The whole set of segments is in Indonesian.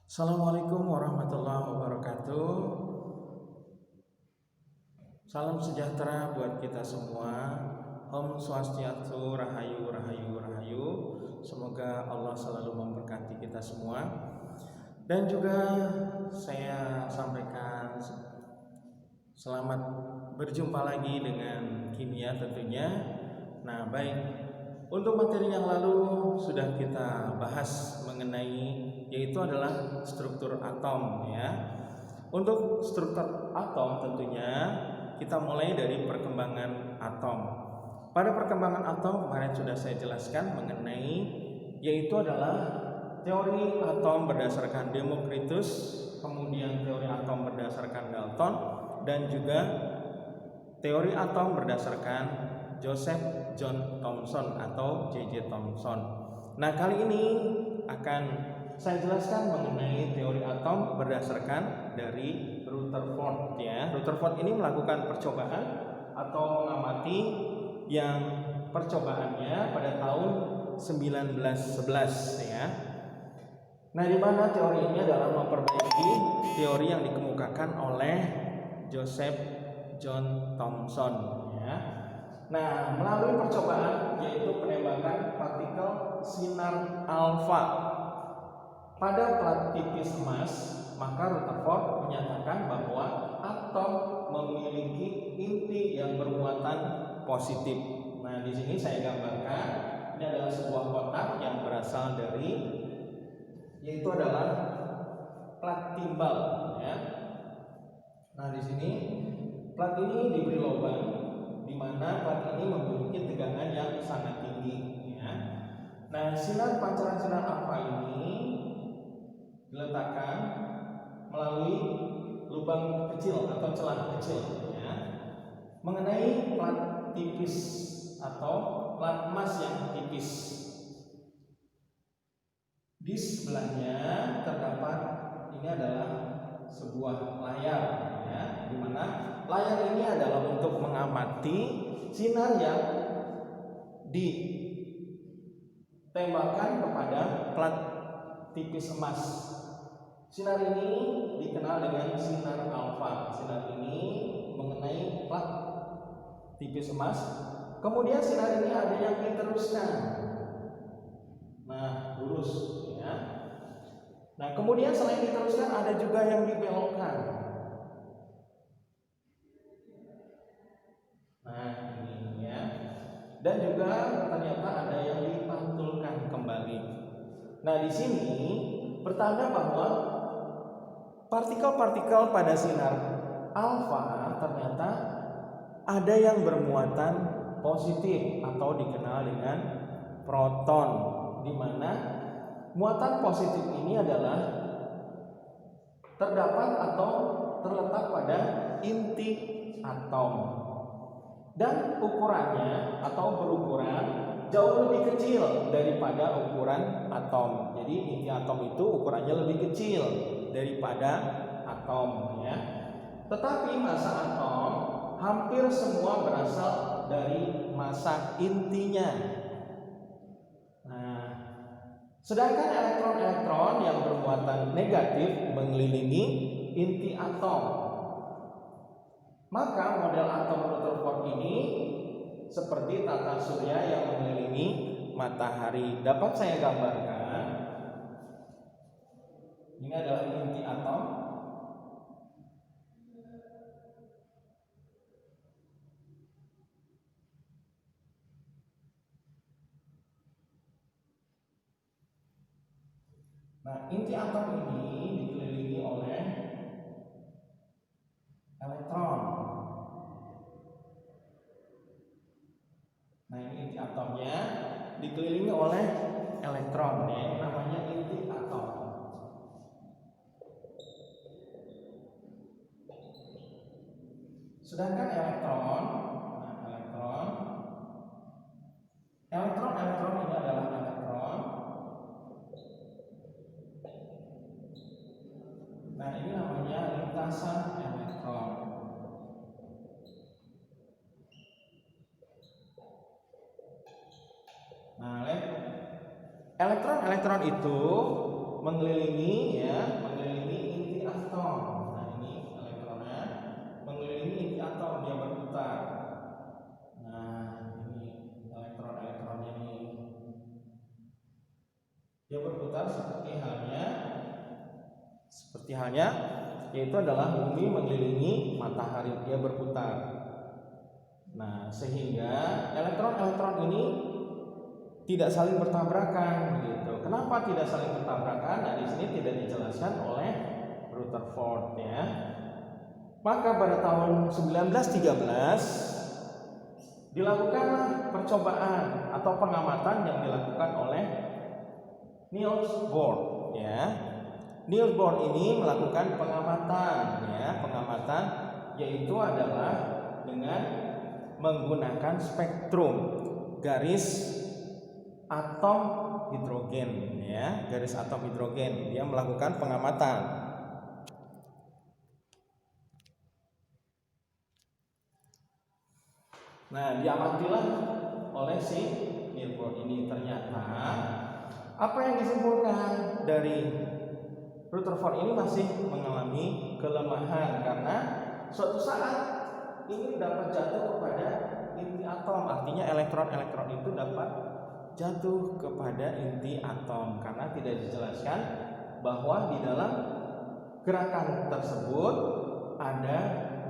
Assalamualaikum warahmatullahi wabarakatuh. Salam sejahtera buat kita semua. Om Swastiastu, Rahayu, Rahayu, Rahayu. Semoga Allah selalu memberkati kita semua. Dan juga saya sampaikan selamat berjumpa lagi dengan kimia tentunya. Nah, baik. Untuk materi yang lalu sudah kita bahas mengenai yaitu adalah struktur atom ya. Untuk struktur atom tentunya kita mulai dari perkembangan atom. Pada perkembangan atom kemarin sudah saya jelaskan mengenai yaitu adalah teori atom berdasarkan Democritus, kemudian teori atom berdasarkan Dalton, dan juga teori atom berdasarkan Joseph John Thomson atau J.J. Thomson. Nah, kali ini akan saya jelaskan mengenai teori atom berdasarkan dari Rutherford ya. Rutherford ini melakukan percobaan atau mengamati yang percobaannya pada tahun 1911 ya. Nah, di mana teori ini adalah memperbaiki teori yang dikemukakan oleh Joseph John Thomson ya. Nah, melalui percobaan yaitu penembakan partikel sinar alfa pada plat tipis emas, maka Rutherford menyatakan bahwa atom memiliki inti yang bermuatan positif. Nah, di sini saya gambarkan ini adalah sebuah kotak yang berasal dari yaitu adalah plat timbal ya. Nah, di sini plat ini diberi lubang di mana plat ini memiliki tegangan yang sangat tinggi ya. Nah, sinar pancaran sinar alfa ini diletakkan melalui lubang kecil atau celah kecil ya. Mengenai plat tipis atau plat emas yang tipis, di sebelahnya terdapat ini adalah sebuah layar ya, di mana layar ini adalah untuk mengamati sinar yang ditembakkan kepada plat tipis emas. Sinar ini dikenal dengan sinar alfa. Sinar ini mengenai plat tipis emas. Kemudian sinar ini ada yang diteruskan. Nah, lurus ya. Nah, kemudian selain diteruskan ada juga yang dibelokkan. Nah, ini ya. Dan juga ternyata ada yang dipantulkan kembali. Nah, di sini pertanda bahwa partikel-partikel pada sinar alfa ternyata ada yang bermuatan positif atau dikenal dengan proton, di mana muatan positif ini adalah terdapat atau terletak pada inti atom dan ukurannya atau berukuran jauh lebih kecil daripada ukuran atom. Jadi inti atom itu ukurannya lebih kecil daripada atom ya. Tetapi massa atom hampir semua berasal dari massa intinya. Nah, sedangkan elektron-elektron yang bermuatan negatif mengelilingi inti atom. Maka model atom Rutherford ini seperti tata surya yang mengelilingi matahari. Dapat saya gambarkan. Ini adalah inti atom. Nah, inti atom ini dikelilingi oleh elektron. Nah, ini inti atomnya dikelilingi oleh elektron ya, namanya inti atom. Sedangkan elektron ini adalah elektron. Nah, ini namanya lintasan elektron. Nah, elektron-elektron itu mengelilingi ya seperti halnya yaitu adalah bumi mengelilingi matahari, dia berputar. Nah, sehingga elektron-elektron ini tidak saling bertabrakan begitu. Kenapa tidak saling bertabrakan? Nah, di sini tidak dijelaskan oleh Rutherford ya. Maka pada tahun 1913 dilakukan percobaan atau pengamatan yang dilakukan oleh Niels Bohr ya. Niels Bohr ini melakukan pengamatan ya, yaitu adalah dengan menggunakan spektrum garis atom hidrogen ya, garis atom hidrogen. Dia melakukan pengamatan. Nah, diamatilah oleh si Niels Bohr ini, ternyata apa yang disimpulkan dari Rutherford ini masih mengalami kelemahan karena suatu saat ini dapat jatuh kepada inti atom. Artinya elektron-elektron itu dapat jatuh kepada inti atom karena tidak dijelaskan bahwa di dalam gerakan tersebut ada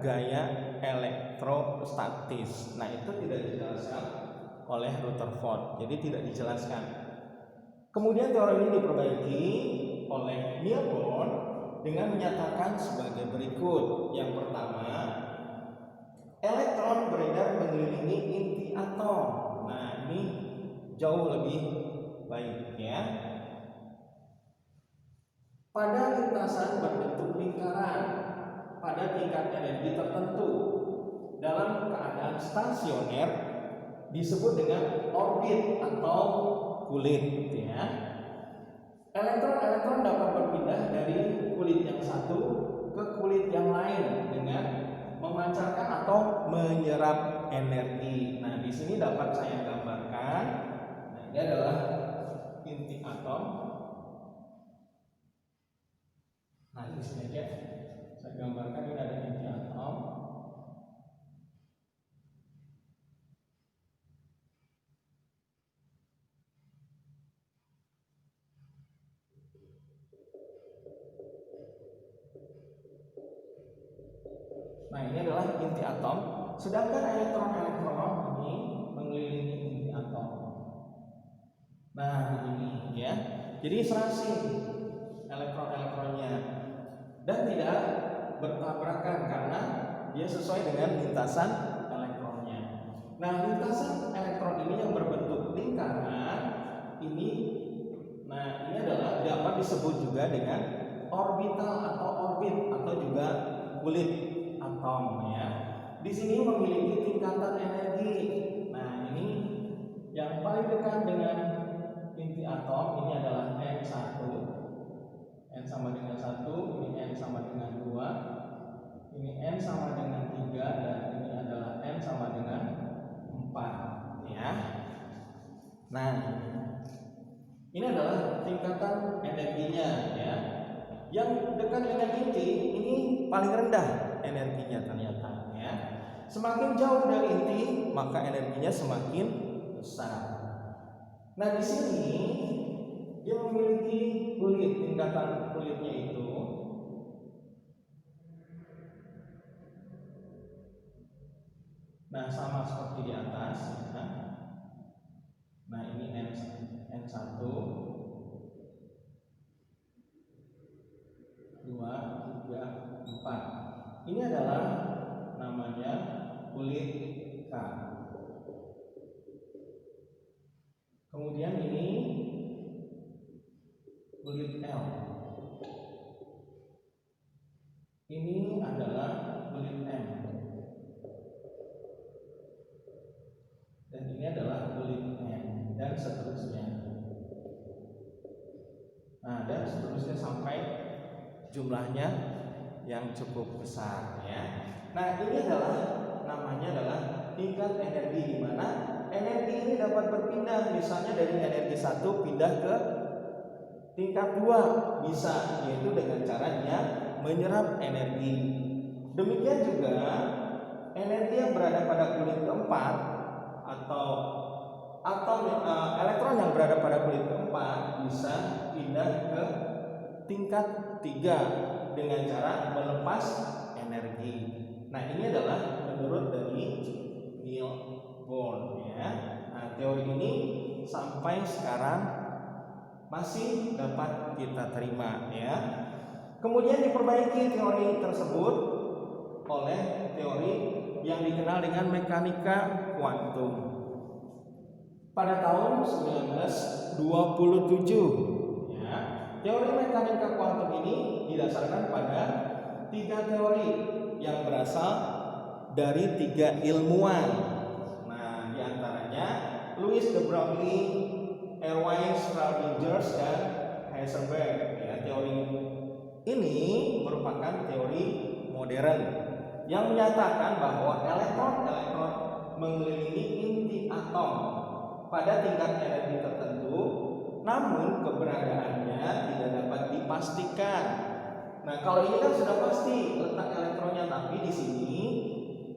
gaya elektrostatis. Nah, itu tidak dijelaskan oleh Rutherford, jadi tidak dijelaskan. Kemudian teori ini diperbaiki oleh Niels Bohr dengan menyatakan sebagai berikut. Yang pertama, elektron beredar mengelilingi inti atom. Nah, ini jauh lebih baik ya. Pada lintasan berbentuk lingkaran pada tingkat energi tertentu dalam keadaan stasioner disebut dengan orbit atau kulit ya. Elektron-elektron dapat berpindah dari kulit yang satu ke kulit yang lain dengan memancarkan atau menyerap energi. Nah, di sini dapat saya gambarkan. Nah, ini adalah inti atom. Nah, di sini aja saya gambarkan, ini ada inti atom. Nah, ini adalah inti atom, sedangkan elektron-elektron ini mengelilingi inti atom. Nah, ini ya. Jadi serasi elektron-elektronnya dan tidak bertabrakan karena dia sesuai dengan lintasan elektronnya. Nah, lintasan elektron ini yang berbentuk lingkaran ini, nah ini adalah dapat disebut juga dengan orbital atau orbit atau juga kulit atom ya. Di sini memiliki tingkatan energi. Nah, ini yang paling dekat dengan inti atom ini adalah N1. N sama dengan 1, ini N sama dengan 2, ini N sama dengan 3, dan ini adalah N sama dengan 4 ya. Nah, ini adalah tingkatan energinya ya. Yang dekat dengan inti ini paling rendah energinya ternyata ya. Semakin jauh dari inti maka energinya semakin besar. Nah, di sini dia memiliki kulit, tingkatan kulitnya itu nah sama seperti di atas ya. Nah, ini N1 2, 3, 4. Ini adalah namanya kulit K. Kemudian ini kulit L. Ini adalah kulit M. Dan ini adalah kulit N, dan seterusnya. Nah, dan seterusnya sampai jumlahnya yang cukup besar ya. Nah, ini adalah namanya adalah tingkat energi, di mana energi ini dapat berpindah, misalnya dari energi 1 pindah ke tingkat 2 bisa, yaitu dengan caranya menyerap energi. Demikian juga energi yang berada pada kulit keempat atau elektron yang berada pada kulit keempat bisa pindah ke tingkat 3 dengan cara melepas energi. Nah, ini adalah menurut dari Niels Bohr ya. Nah, teori ini sampai sekarang masih dapat kita terima ya. Kemudian diperbaiki teori tersebut oleh teori yang dikenal dengan mekanika kuantum pada tahun 1927 ya. Teori mekanika kuantum ini didasarkan pada 3 teori yang berasal dari 3 ilmuwan. Nah, diantaranya Louis de Broglie, Erwin Schrödinger, dan Heisenberg ya. Teori ini merupakan teori modern yang menyatakan bahwa elektron-elektron mengelilingi inti atom pada tingkat energi tertentu, namun keberadaannya tidak dapat dipastikan. Nah, kalau ini kan sudah pasti letak elektronnya, tapi di sini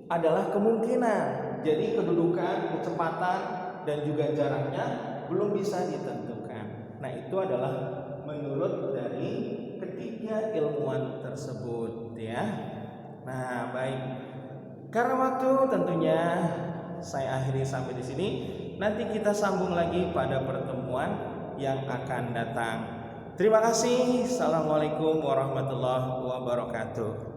adalah kemungkinan. Jadi kedudukan, kecepatan, dan juga jaraknya belum bisa ditentukan. Nah, itu adalah menurut dari ketiga ilmuwan tersebut ya. Nah, baik. Karena waktu tentunya saya akhiri sampai di sini. Nanti kita sambung lagi pada pertemuan yang akan datang. Terima kasih. Assalamualaikum warahmatullahi wabarakatuh.